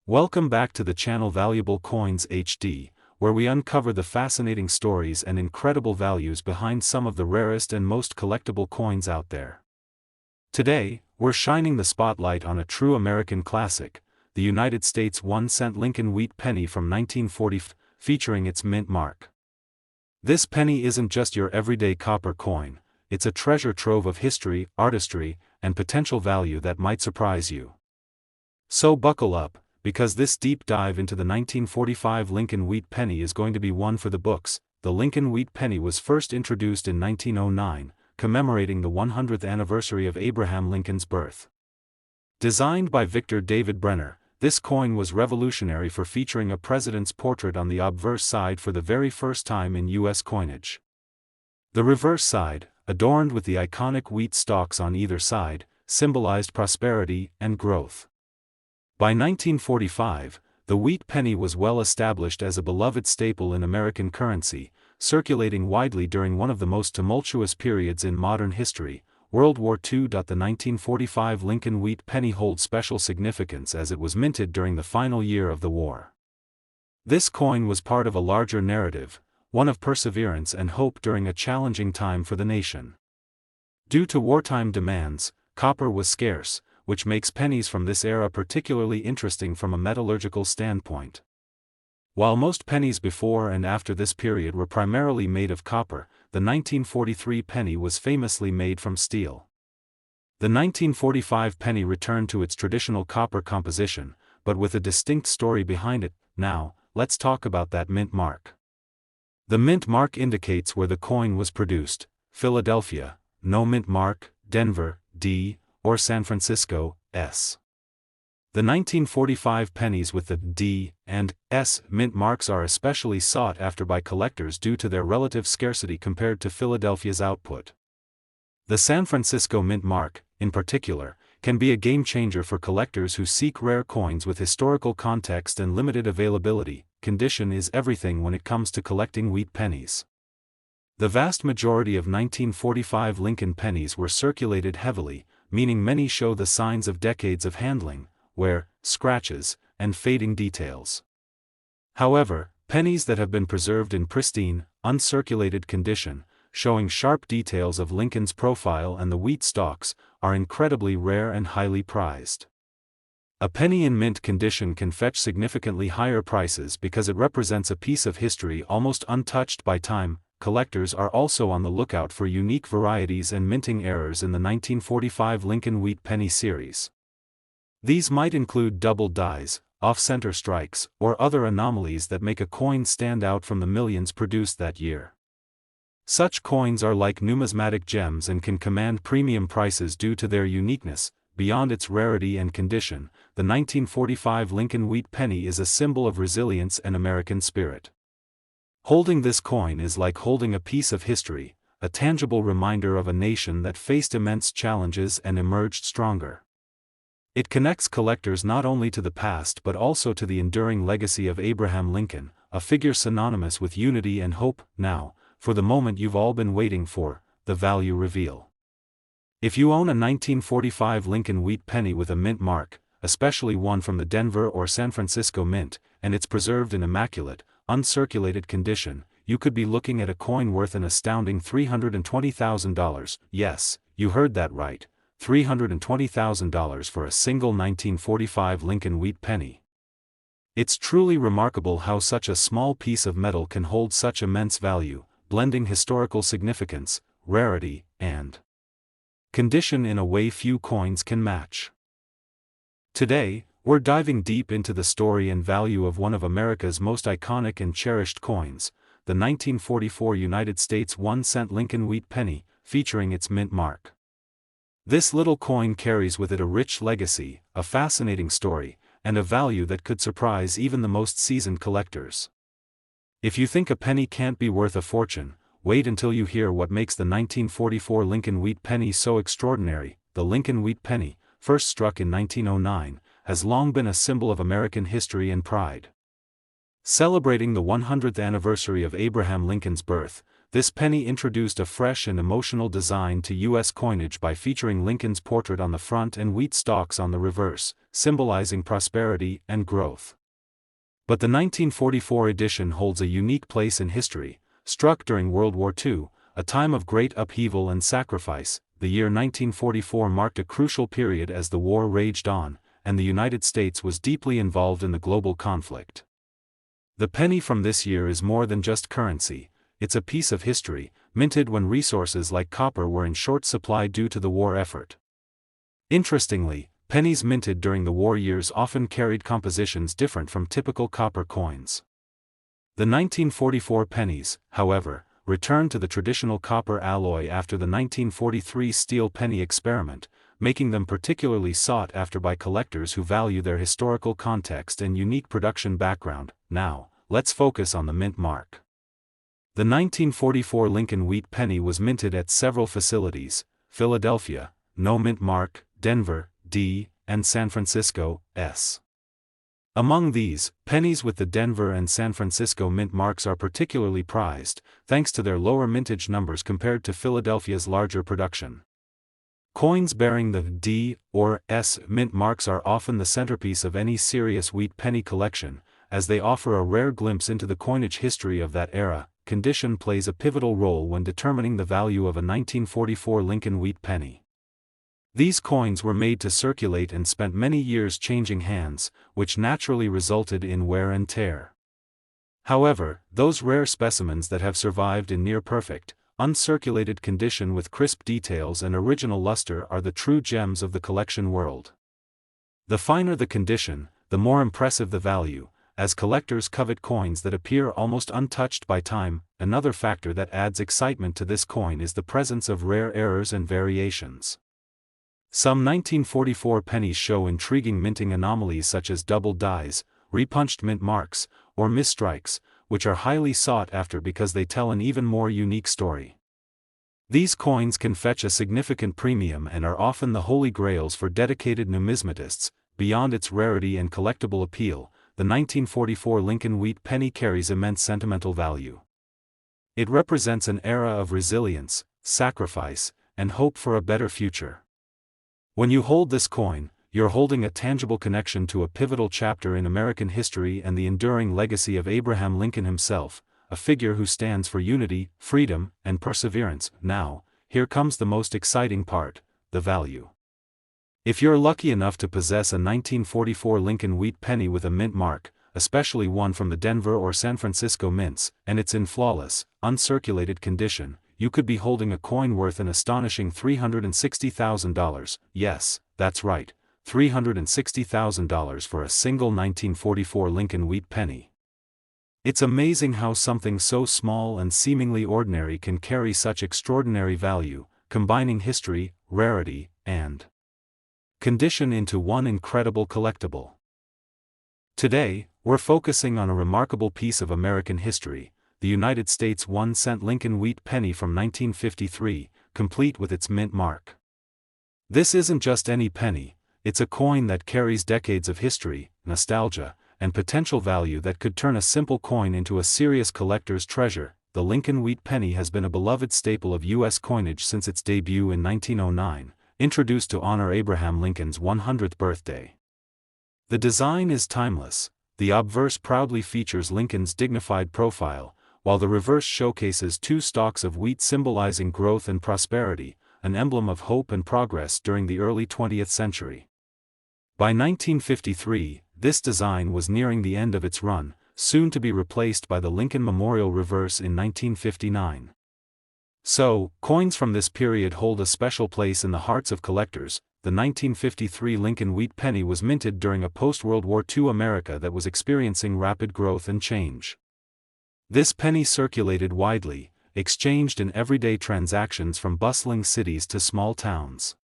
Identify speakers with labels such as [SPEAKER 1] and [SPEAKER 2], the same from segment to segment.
[SPEAKER 1] Welcome back to the channel Valuable Coins HD, where we uncover the fascinating stories and incredible values behind some of the rarest and most collectible coins out there. Today, we're shining the spotlight on a true American classic, the United States 1-cent Lincoln wheat penny from 1940, featuring its mint mark. This penny isn't just your everyday copper coin, it's a treasure trove of history, artistry, and potential value that might surprise you. So buckle up, because this deep dive into the 1945 Lincoln wheat penny is going to be one for the books. The Lincoln wheat penny was first introduced in 1909, commemorating the 100th anniversary of Abraham Lincoln's birth. Designed by Victor David Brenner, this coin was revolutionary for featuring a president's portrait on the obverse side for the very first time in U.S. coinage. The reverse side, adorned with the iconic wheat stalks on either side, symbolized prosperity and growth. By 1945, the wheat penny was well established as a beloved staple in American currency, circulating widely during one of the most tumultuous periods in modern history, World War II. The 1945 Lincoln wheat penny holds special significance as it was minted during the final year of the war. This coin was part of a larger narrative, one of perseverance and hope during a challenging time for the nation. Due to wartime demands, copper was scarce, which makes pennies from this era particularly interesting from a metallurgical standpoint. While most pennies before and after this period were primarily made of copper, the 1943 penny was famously made from steel. The 1945 penny returned to its traditional copper composition, but with a distinct story behind it. Now, let's talk about that mint mark. The mint mark indicates where the coin was produced: Philadelphia, no mint mark; Denver, D, or San Francisco, S. The 1945 pennies with the D and S mint marks are especially sought after by collectors due to their relative scarcity compared to Philadelphia's output. The San Francisco mint mark, in particular, can be a game-changer for collectors who seek rare coins with historical context and limited availability. Condition is everything when it comes to collecting wheat pennies. The vast majority of 1945 Lincoln pennies were circulated heavily, meaning many show the signs of decades of handling, wear, scratches, and fading details. However, pennies that have been preserved in pristine, uncirculated condition, showing sharp details of Lincoln's profile and the wheat stalks, are incredibly rare and highly prized. A penny in mint condition can fetch significantly higher prices because it represents a piece of history almost untouched by time. Collectors are also on the lookout for unique varieties and minting errors in the 1945 Lincoln wheat penny series. These might include double dies, off-center strikes, or other anomalies that make a coin stand out from the millions produced that year. Such coins are like numismatic gems and can command premium prices due to their uniqueness. Beyond its rarity and condition, the 1945 Lincoln wheat penny is a symbol of resilience and American spirit. Holding this coin is like holding a piece of history, a tangible reminder of a nation that faced immense challenges and emerged stronger. It connects collectors not only to the past but also to the enduring legacy of Abraham Lincoln, a figure synonymous with unity and hope. Now, for the moment you've all been waiting for, the value reveal. If you own a 1945 Lincoln wheat penny with a mint mark, especially one from the Denver or San Francisco mint, and it's preserved in immaculate, uncirculated condition, you could be looking at a coin worth an astounding $320,000. Yes, you heard that right, $320,000 for a single 1945 Lincoln wheat penny. It's truly remarkable how such a small piece of metal can hold such immense value, blending historical significance, rarity, and condition in a way few coins can match. Today, we're diving deep into the story and value of one of America's most iconic and cherished coins, the 1944 United States 1-cent Lincoln wheat penny, featuring its mint mark. This little coin carries with it a rich legacy, a fascinating story, and a value that could surprise even the most seasoned collectors. If you think a penny can't be worth a fortune, wait until you hear what makes the 1944 Lincoln wheat penny so extraordinary. The Lincoln wheat penny, first struck in 1909, has long been a symbol of American history and pride. Celebrating the 100th anniversary of Abraham Lincoln's birth, this penny introduced a fresh and emotional design to U.S. coinage by featuring Lincoln's portrait on the front and wheat stalks on the reverse, symbolizing prosperity and growth. But the 1944 edition holds a unique place in history. Struck during World War II, a time of great upheaval and sacrifice, the year 1944 marked a crucial period as the war raged on, and the United States was deeply involved in the global conflict. The penny from this year is more than just currency, it's a piece of history, minted when resources like copper were in short supply due to the war effort. Interestingly, pennies minted during the war years often carried compositions different from typical copper coins. The 1944 pennies, however, returned to the traditional copper alloy after the 1943 steel penny experiment, making them particularly sought after by collectors who value their historical context and unique production background. Now, let's focus on the mint mark. The 1944 Lincoln wheat penny was minted at several facilities: Philadelphia, no mint mark; Denver, D, and San Francisco, S. Among these, pennies with the Denver and San Francisco mint marks are particularly prized, thanks to their lower mintage numbers compared to Philadelphia's larger production. Coins bearing the D or S mint marks are often the centerpiece of any serious wheat penny collection, as they offer a rare glimpse into the coinage history of that era. Condition plays a pivotal role when determining the value of a 1944 Lincoln wheat penny. These coins were made to circulate and spent many years changing hands, which naturally resulted in wear and tear. However, those rare specimens that have survived in near-perfect, uncirculated condition with crisp details and original luster are the true gems of the collection world. The finer the condition, the more impressive the value, as collectors covet coins that appear almost untouched by time. Another factor that adds excitement to this coin is the presence of rare errors and variations. Some 1944 pennies show intriguing minting anomalies such as double dies, repunched mint marks, or misstrikes, which are highly sought after because they tell an even more unique story. These coins can fetch a significant premium and are often the holy grails for dedicated numismatists. Beyond its rarity and collectible appeal, the 1944 Lincoln wheat penny carries immense sentimental value. It represents an era of resilience, sacrifice, and hope for a better future. When you hold this coin, you're holding a tangible connection to a pivotal chapter in American history and the enduring legacy of Abraham Lincoln himself, a figure who stands for unity, freedom, and perseverance. Now, here comes the most exciting part: the value. If you're lucky enough to possess a 1944 Lincoln wheat penny with a mint mark, especially one from the Denver or San Francisco mints, and it's in flawless, uncirculated condition, you could be holding a coin worth an astonishing $360,000. Yes, that's right, $360,000 for a single 1944 Lincoln wheat penny. It's amazing how something so small and seemingly ordinary can carry such extraordinary value, combining history, rarity, and condition into one incredible collectible. Today, we're focusing on a remarkable piece of American history, the United States 1-cent Lincoln wheat penny from 1953, complete with its mint mark. This isn't just any penny, it's a coin that carries decades of history, nostalgia, and potential value that could turn a simple coin into a serious collector's treasure. The Lincoln wheat penny has been a beloved staple of U.S. coinage since its debut in 1909, introduced to honor Abraham Lincoln's 100th birthday. The design is timeless. The obverse proudly features Lincoln's dignified profile, while the reverse showcases two stalks of wheat symbolizing growth and prosperity, an emblem of hope and progress during the early 20th century. By 1953, this design was nearing the end of its run, soon to be replaced by the Lincoln Memorial reverse in 1959. So, coins from this period hold a special place in the hearts of collectors. The 1953 Lincoln wheat penny was minted during a post-World War II America that was experiencing rapid growth and change. This penny circulated widely, exchanged in everyday transactions from bustling cities to small towns.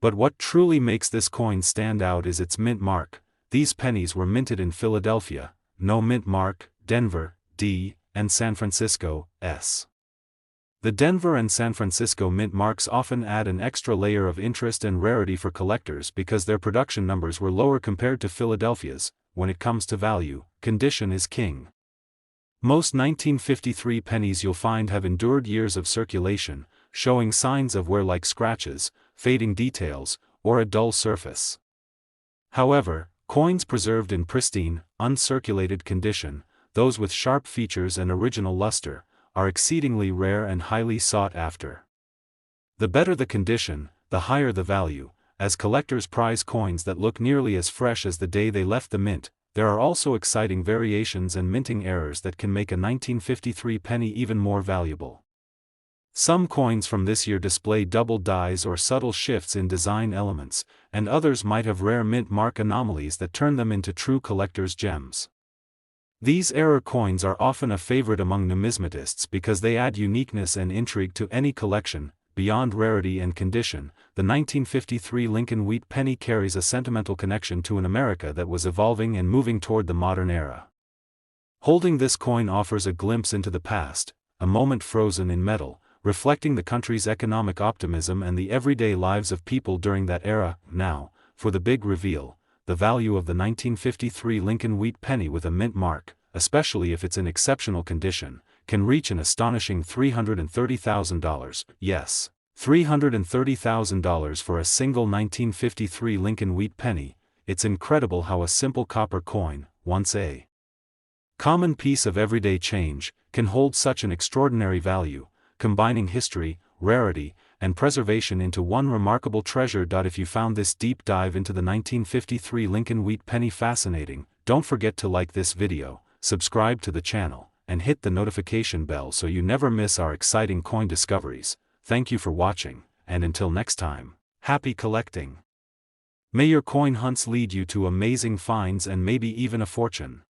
[SPEAKER 1] But what truly makes this coin stand out is its mint mark. These pennies were minted in Philadelphia, no mint mark; Denver, D, and San Francisco, S. The Denver and San Francisco mint marks often add an extra layer of interest and rarity for collectors because their production numbers were lower compared to Philadelphia's. When it comes to value, condition is king. Most 1953 pennies you'll find have endured years of circulation, showing signs of wear like scratches, fading details, or a dull surface. However, coins preserved in pristine, uncirculated condition, those with sharp features and original luster, are exceedingly rare and highly sought after. The better the condition, the higher the value, as collectors prize coins that look nearly as fresh as the day they left the mint. There are also exciting variations and minting errors that can make a 1953 penny even more valuable. Some coins from this year display double dies or subtle shifts in design elements, and others might have rare mint mark anomalies that turn them into true collector's gems. These error coins are often a favorite among numismatists because they add uniqueness and intrigue to any collection. Beyond rarity and condition, the 1953 Lincoln wheat penny carries a sentimental connection to an America that was evolving and moving toward the modern era. Holding this coin offers a glimpse into the past, a moment frozen in metal, reflecting the country's economic optimism and the everyday lives of people during that era. Now, for the big reveal, the value of the 1953 Lincoln wheat penny with a mint mark, especially if it's in exceptional condition, can reach an astonishing $330,000. Yes, $330,000 for a single 1953 Lincoln wheat penny. It's incredible how a simple copper coin, once a common piece of everyday change, can hold such an extraordinary value, combining history, rarity, and preservation into one remarkable treasure. If you found this deep dive into the 1953 Lincoln wheat penny fascinating, don't forget to like this video, subscribe to the channel, and hit the notification bell so you never miss our exciting coin discoveries. Thank you for watching, and until next time, happy collecting! May your coin hunts lead you to amazing finds and maybe even a fortune.